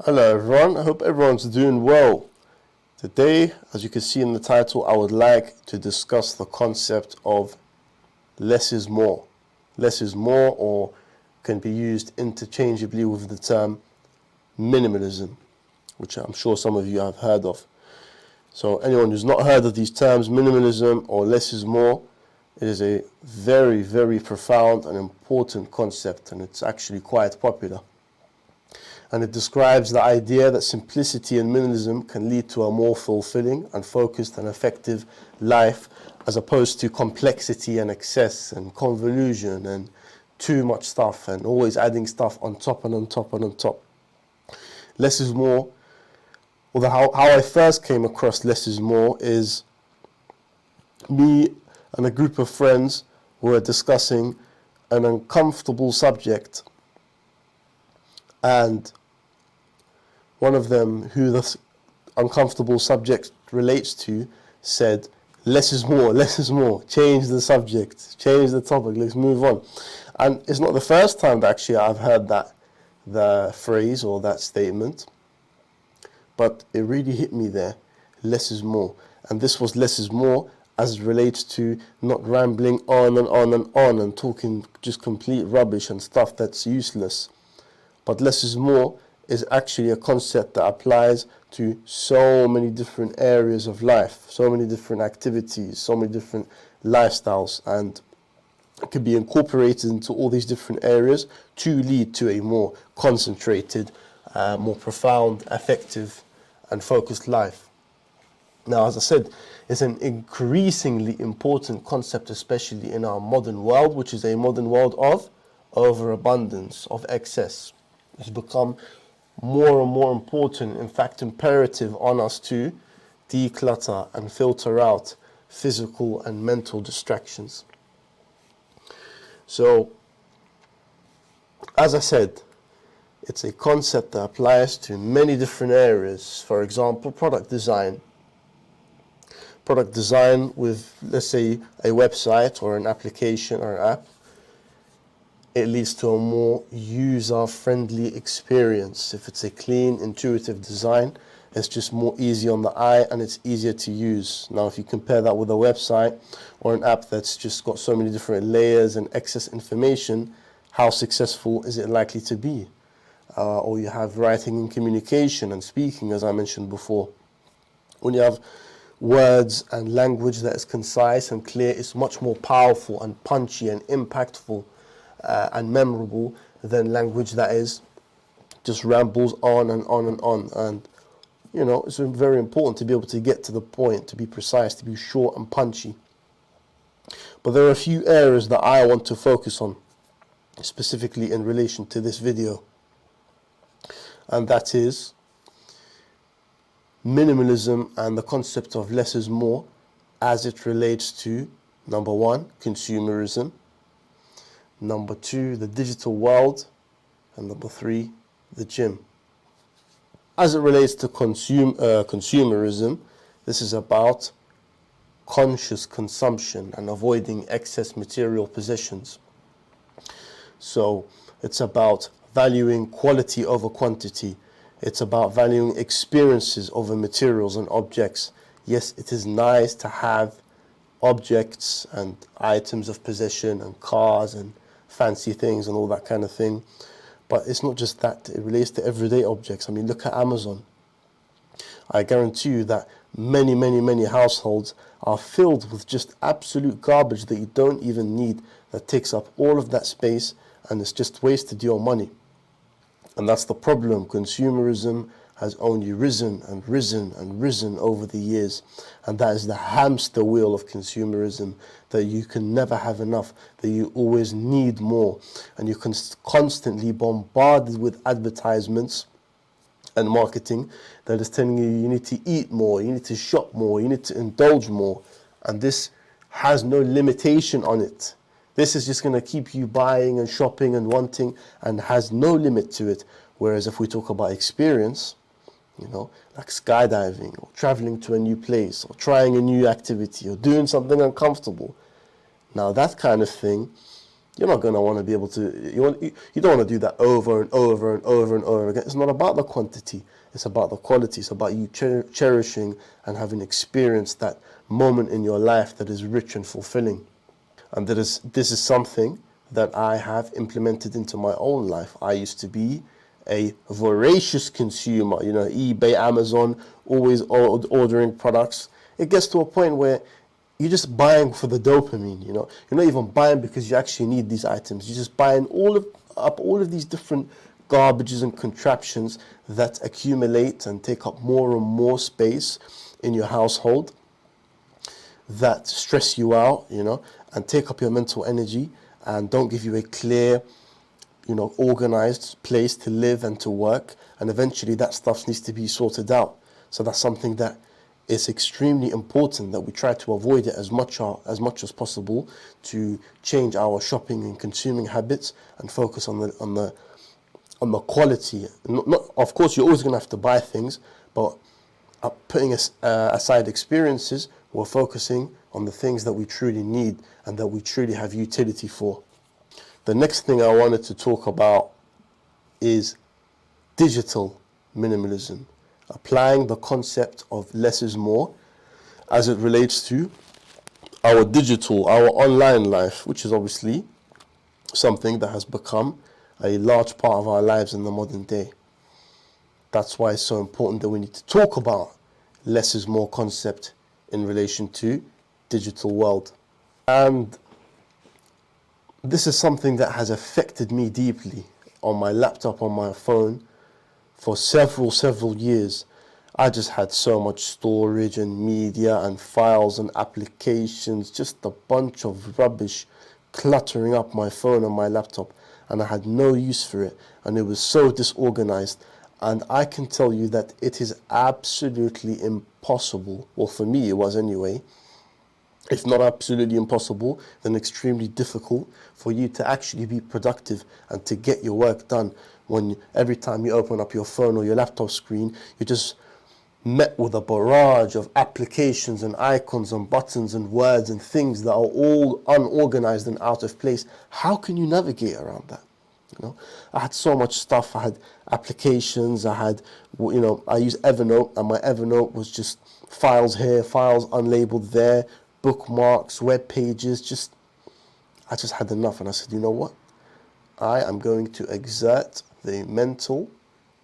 Hello everyone, I hope everyone's doing well. Today, as you can see in the title, I would like to discuss the concept of less is more. Less is more, or can be used interchangeably with the term minimalism, which I'm sure some of you have heard of. So anyone who's not heard of these terms, minimalism or less is more, it is a very, very profound and important concept, and it's actually quite popular. And it describes the idea that simplicity and minimalism can lead to a more fulfilling and focused and effective life, as opposed to complexity and excess and convolution and too much stuff and always adding stuff on top and on top and on top. Less is more. Although how I first came across less is more is me and a group of friends were discussing an uncomfortable subject, and one of them, who this uncomfortable subject relates to, said, less is more, less is more, change the subject, change the topic, let's move on. And it's not the first time that actually I've heard the phrase or that statement, but it really hit me there, less is more. And this was less is more as it relates to not rambling on and on and on and talking just complete rubbish and stuff that's useless. But less is more is actually a concept that applies to so many different areas of life, so many different activities, so many different lifestyles, and it can be incorporated into all these different areas to lead to a more concentrated, more profound, effective, and focused life. Now, as I said, it's an increasingly important concept, especially in our modern world, which is a modern world of overabundance, of excess. It's become more and more important, in fact imperative on us to declutter and filter out physical and mental distractions. So, as I said, it's a concept that applies to many different areas. For example, product design. Product design with, let's say, a website or an application or an app. It leads to a more user-friendly experience. If it's a clean, intuitive design, it's just more easy on the eye and it's easier to use. Now, if you compare that with a website or an app that's just got so many different layers and excess information, how successful is it likely to be? Or you have writing and communication and speaking, as I mentioned before. When you have words and language that is concise and clear, it's much more powerful and punchy and impactful and memorable than language that is just rambles on and on and on. And you know, it's very important to be able to get to the point, to be precise, to be short and punchy. But there are a few areas that I want to focus on, specifically in relation to this video, and that is minimalism and the concept of less is more as it relates to, number one, consumerism, number two, the digital world, and number three, the gym. As it relates to consumerism, this is about conscious consumption and avoiding excess material possessions. So it's about valuing quality over quantity. It's about valuing experiences over materials and objects. Yes, it is nice to have objects and items of possession and cars and fancy things and all that kind of thing. But it's not just that, it relates to everyday objects. I mean, look at Amazon. I guarantee you that many households are filled with just absolute garbage that you don't even need, that takes up all of that space, and it's just wasted your money. And that's the problem. Consumerism has only risen and risen and risen over the years. And that is the hamster wheel of consumerism, that you can never have enough, that you always need more. And you're constantly bombarded with advertisements and marketing that is telling you need to eat more, you need to shop more, you need to indulge more. And this has no limitation on it. This is just going to keep you buying and shopping and wanting and has no limit to it. Whereas if we talk about experience, you know, like skydiving or traveling to a new place or trying a new activity or doing something uncomfortable, now that kind of thing, you're not going to want to be able to, you don't want to do that over and over and over and over again. It's not about the quantity, it's about the quality. It's about you cherishing and having experienced that moment in your life that is rich and fulfilling. And this is something that I have implemented into my own life. I used to be a voracious consumer, eBay, Amazon, always ordering products. It gets to a point where you're just buying for the dopamine, You're not even buying because you actually need these items. You're just buying all of these different garbages and contraptions that accumulate and take up more and more space in your household, that stress you out, and take up your mental energy and don't give you a clear, organized place to live and to work. And eventually that stuff needs to be sorted out. So that's something that is extremely important, that we try to avoid it as much as possible, to change our shopping and consuming habits and focus on the quality. Not, of course, you're always going to have to buy things, but putting aside experiences, we're focusing on the things that we truly need and that we truly have utility for. The next thing I wanted to talk about is digital minimalism, applying the concept of less is more as it relates to our online life, which is obviously something that has become a large part of our lives in the modern day. That's why it's so important that we need to talk about less is more concept in relation to digital world. And this is something that has affected me deeply on my laptop, on my phone, for several years. I just had so much storage and media and files and applications, just a bunch of rubbish cluttering up my phone and my laptop, and I had no use for it, and it was so disorganized. And I can tell you that it is absolutely impossible, well, for me it was anyway, if not absolutely impossible, then extremely difficult for you to actually be productive and to get your work done when every time you open up your phone or your laptop screen, you're just met with a barrage of applications and icons and buttons and words and things that are all unorganized and out of place. How can you navigate around that? I had so much stuff. I had applications. I use Evernote, and my Evernote was just files here, files unlabeled there, bookmarks, web pages. I just had enough, and I said, you know what? I am going to exert the mental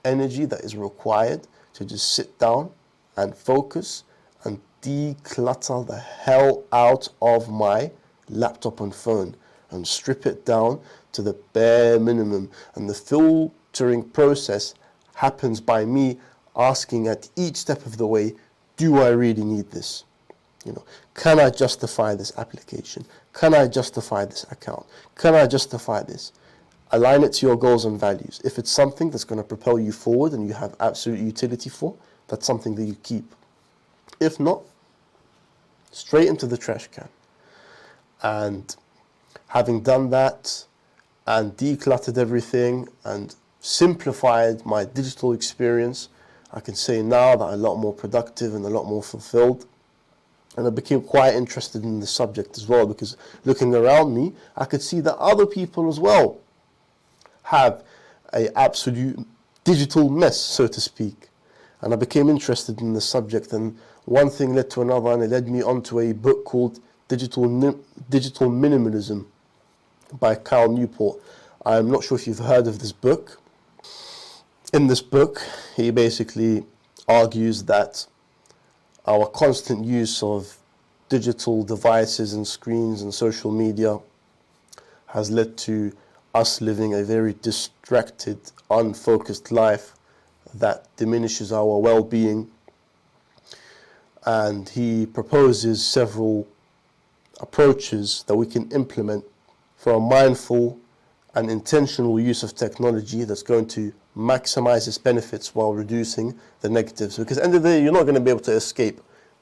energy that is required to just sit down and focus and declutter the hell out of my laptop and phone and strip it down to the bare minimum. And the filtering process happens by me asking at each step of the way, do I really need this? Can I justify this application? Can I justify this account? Can I justify this? Align it to your goals and values. If it's something that's going to propel you forward and you have absolute utility for, that's something that you keep. If not, straight into the trash can. And having done that and decluttered everything and simplified my digital experience, I can say now that I'm a lot more productive and a lot more fulfilled. And I became quite interested in the subject as well, because looking around me, I could see that other people as well have an absolute digital mess, so to speak. And I became interested in the subject, and one thing led to another, and it led me onto a book called Digital Minimalism by Cal Newport. I'm not sure if you've heard of this book. In this book, he basically argues that our constant use of digital devices and screens and social media has led to us living a very distracted, unfocused life that diminishes our well-being. And he proposes several approaches that we can implement for a mindful and intentional use of technology that's going to maximize its benefits while reducing the negatives. Because at the end of the day, you're not going to be able to escape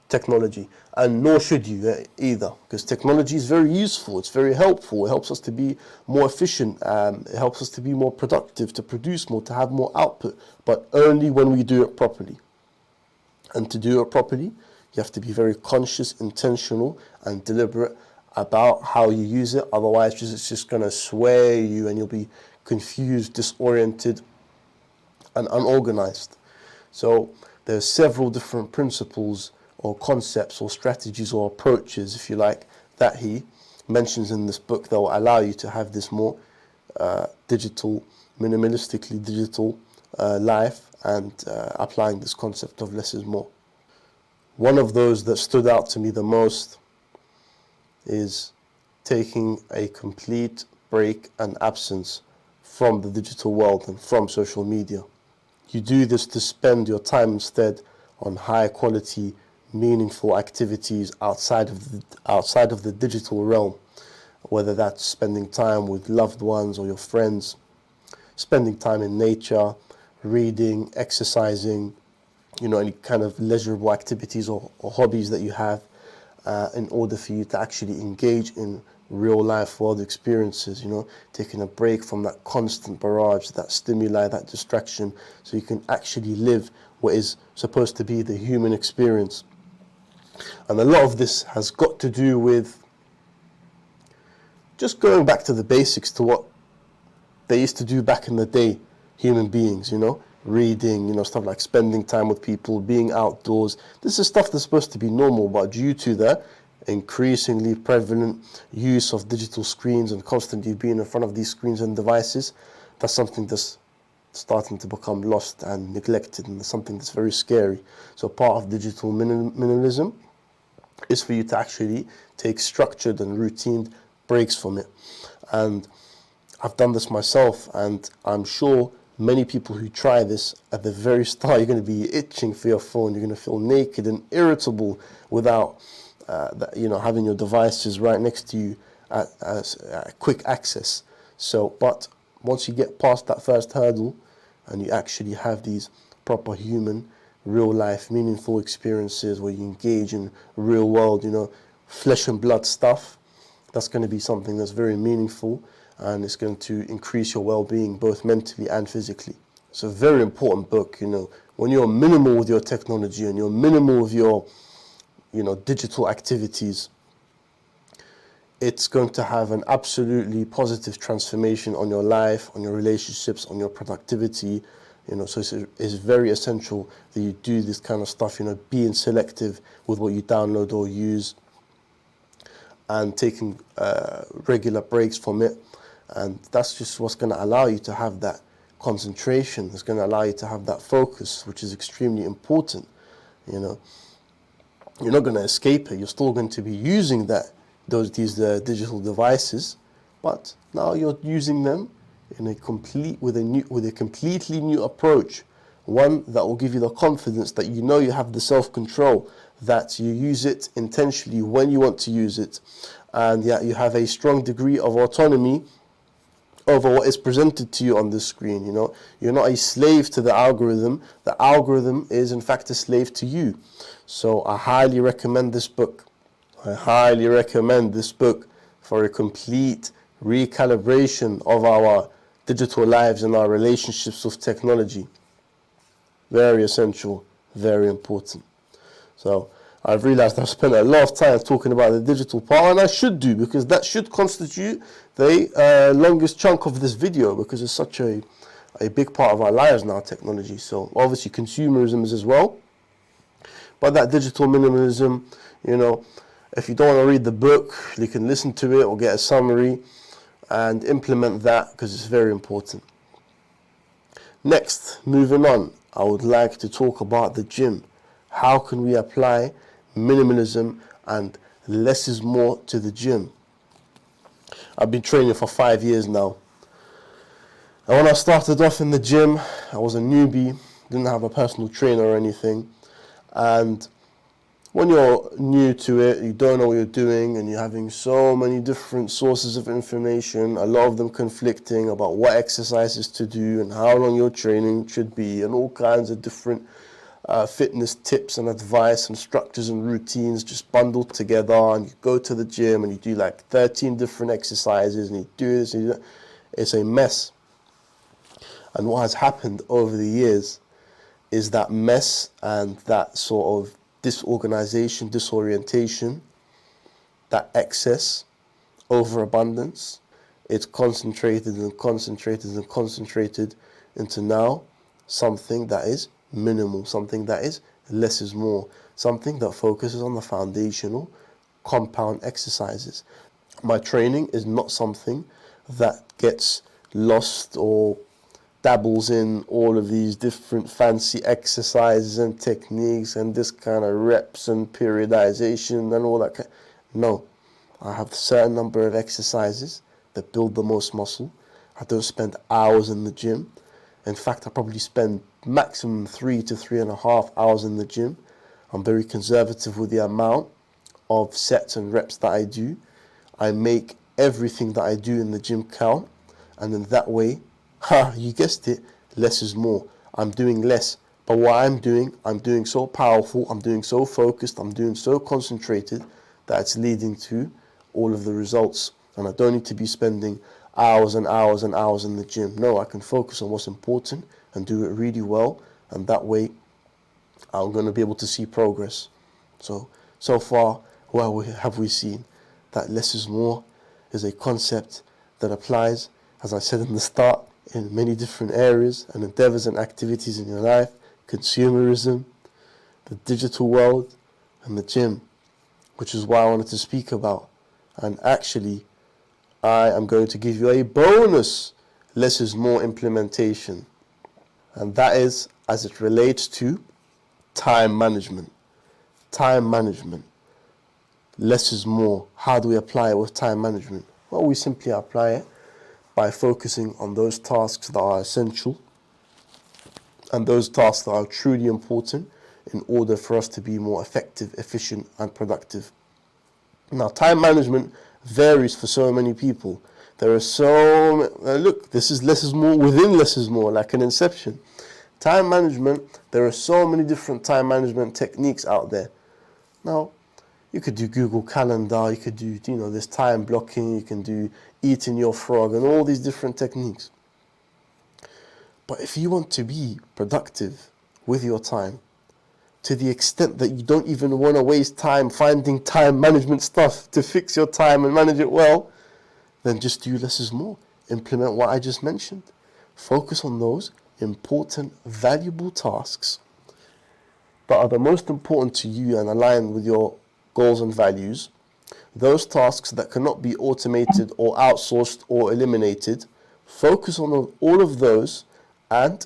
technology, and nor should you either, because technology is very useful, it's very helpful, it helps us to be more efficient, it helps us to be more productive, to produce more, to have more output, but only when we do it properly. And to do it properly, you have to be very conscious, intentional, and deliberate about how you use it. Otherwise, it's just going to sway you and you'll be confused, disoriented, and unorganized. So there's several different principles or concepts or strategies or approaches, if you like, that he mentions in this book that will allow you to have this more digital, minimalistically digital life, and applying this concept of less is more. One of those that stood out to me the most is taking a complete break and absence from the digital world and from social media. You do this to spend your time instead on high quality, meaningful activities outside of the digital realm, whether that's spending time with loved ones or your friends, spending time in nature, reading, exercising, any kind of leisurable activities or hobbies that you have, in order for you to actually engage in real life world experiences, taking a break from that constant barrage, that stimuli, that distraction, so you can actually live what is supposed to be the human experience. And a lot of this has got to do with just going back to the basics, to what they used to do back in the day, human beings, reading, stuff like spending time with people, being outdoors. This is stuff that's supposed to be normal, but due to the increasingly prevalent use of digital screens and constantly being in front of these screens and devices, that's something that's starting to become lost and neglected, and something that's very scary. So part of digital minimalism is for you to actually take structured and routine breaks from it. And I've done this myself, and I'm sure many people who try this, at the very start, you're going to be itching for your phone. You're going to feel naked and irritable without having your devices right next to you at quick access. So, but once you get past that first hurdle and you actually have these proper human, real life, meaningful experiences where you engage in real world, flesh and blood stuff, that's going to be something that's very meaningful, and it's going to increase your well-being both mentally and physically. It's a very important book. When you're minimal with your technology and you're minimal with your digital activities, it's going to have an absolutely positive transformation on your life, on your relationships, on your productivity. So it's very essential that you do this kind of stuff, being selective with what you download or use, and taking regular breaks from it. And that's just what's going to allow you to have that concentration. It's going to allow you to have that focus, which is extremely important. You're not going to escape it. You're still going to be using these digital devices, but now you're using them with a completely new approach. One that will give you the confidence that you have the self-control, that you use it intentionally when you want to use it, and that you have a strong degree of autonomy over what is presented to you on the screen. You're not a slave to the algorithm. The algorithm is in fact a slave to you. So I highly recommend this book. I highly recommend this book for a complete recalibration of our digital lives and our relationships with technology. Very essential, very important. So I've realized I've spent a lot of time talking about the digital part, and I should do, because that should constitute the longest chunk of this video, because it's such a big part of our lives now, technology. So obviously consumerism is as well, but that digital minimalism, if you don't want to read the book, you can listen to it or get a summary and implement that, because it's very important. Next, moving on, I would like to talk about the gym. How can we apply minimalism and less is more to the gym? I've been training for 5 years now. And when I started off in the gym, I was a newbie, didn't have a personal trainer or anything. And when you're new to it, you don't know what you're doing, and you're having so many different sources of information, a lot of them conflicting about what exercises to do and how long your training should be, and all kinds of different fitness tips and advice and structures and routines just bundled together. And you go to the gym and you do like 13 different exercises, and you do this, and you do that. It's a mess. And what has happened over the years is that mess and that sort of disorganization, disorientation, that excess, overabundance. It's concentrated and concentrated and concentrated into now something that is minimal, something that is less is more, something that focuses on the foundational compound exercises. My training is not something that gets lost or dabbles in all of these different fancy exercises and techniques and this kind of reps and periodization and all that. No, I have a certain number of exercises that build the most muscle. I don't spend hours in the gym. In fact, I probably spend maximum 3 to 3.5 hours in the gym. I'm very conservative with the amount of sets and reps that I do. I make everything that I do in the gym count, and in that way, you guessed it, less is more. I'm doing less, but what I'm doing so powerful, I'm doing so focused, I'm doing so concentrated that it's leading to all of the results. And I don't need to be spending hours and hours and hours in the gym. No, I can focus on what's important and do it really well, and that way I'm going to be able to see progress. So far, what have we seen? That less is more is a concept that applies, as I said in the start, in many different areas and endeavors and activities in your life. Consumerism, the digital world, and the gym, which is what I wanted to speak about. And actually, I am going to give you a bonus less is more implementation. And that is as it relates to time management. Time management. Less is more. How do we apply it with time management? Well, we simply apply it by focusing on those tasks that are essential and those tasks that are truly important in order for us to be more effective, efficient, and productive. Now, time management varies for so many people. There are look, this is less is more within less is more, like an inception. Time management, there are so many different time management techniques out there. Now, you could do Google Calendar, you could do, this time blocking, you can do eating your frog and all these different techniques. But if you want to be productive with your time, to the extent that you don't even want to waste time finding time management stuff to fix your time and manage it well, then just do less is more. Implement what I just mentioned. Focus on those important, valuable tasks that are the most important to you and align with your goals and values. Those tasks that cannot be automated or outsourced or eliminated, focus on all of those and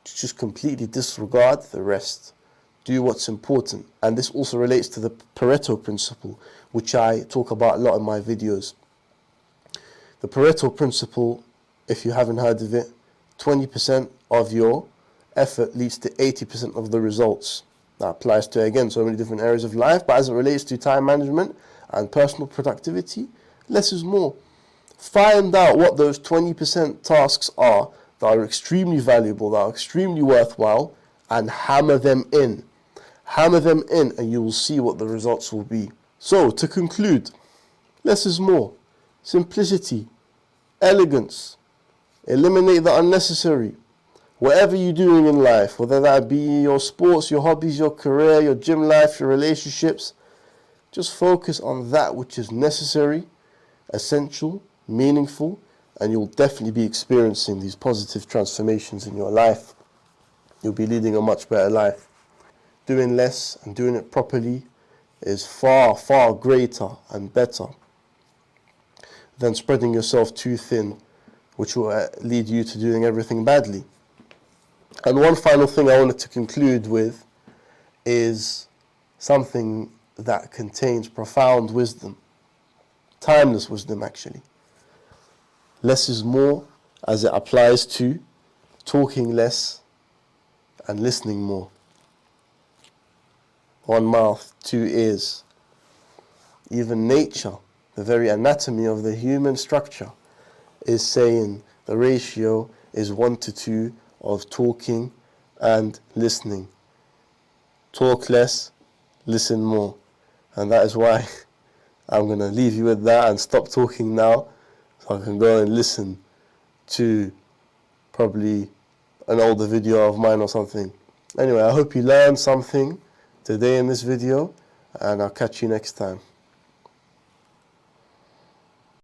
just completely disregard the rest. Do what's important. And this also relates to the Pareto principle, which I talk about a lot in my videos. The Pareto principle, if you haven't heard of it, 20% of your effort leads to 80% of the results. That applies to, again, so many different areas of life, but as it relates to time management and personal productivity, less is more. Find out what those 20% tasks are that are extremely valuable, that are extremely worthwhile, and hammer them in. Hammer them in, and you will see what the results will be. So, to conclude, less is more. Simplicity, elegance, eliminate the unnecessary. Whatever you're doing in life, whether that be your sports, your hobbies, your career, your gym life, your relationships, just focus on that which is necessary, essential, meaningful, and you'll definitely be experiencing these positive transformations in your life. You'll be leading a much better life. Doing less and doing it properly is far, far greater and better than spreading yourself too thin, which will lead you to doing everything badly. And one final thing I wanted to conclude with is something that contains profound wisdom, timeless wisdom actually. Less is more as it applies to talking less and listening more. One mouth, two ears. Even nature, the very anatomy of the human structure, is saying the ratio is 1 to 2 of talking and listening. Talk less, listen more. And that is why I'm going to leave you with that and stop talking now, so I can go and listen to probably an older video of mine or something. Anyway, I hope you learned something today in this video, and I'll catch you next time.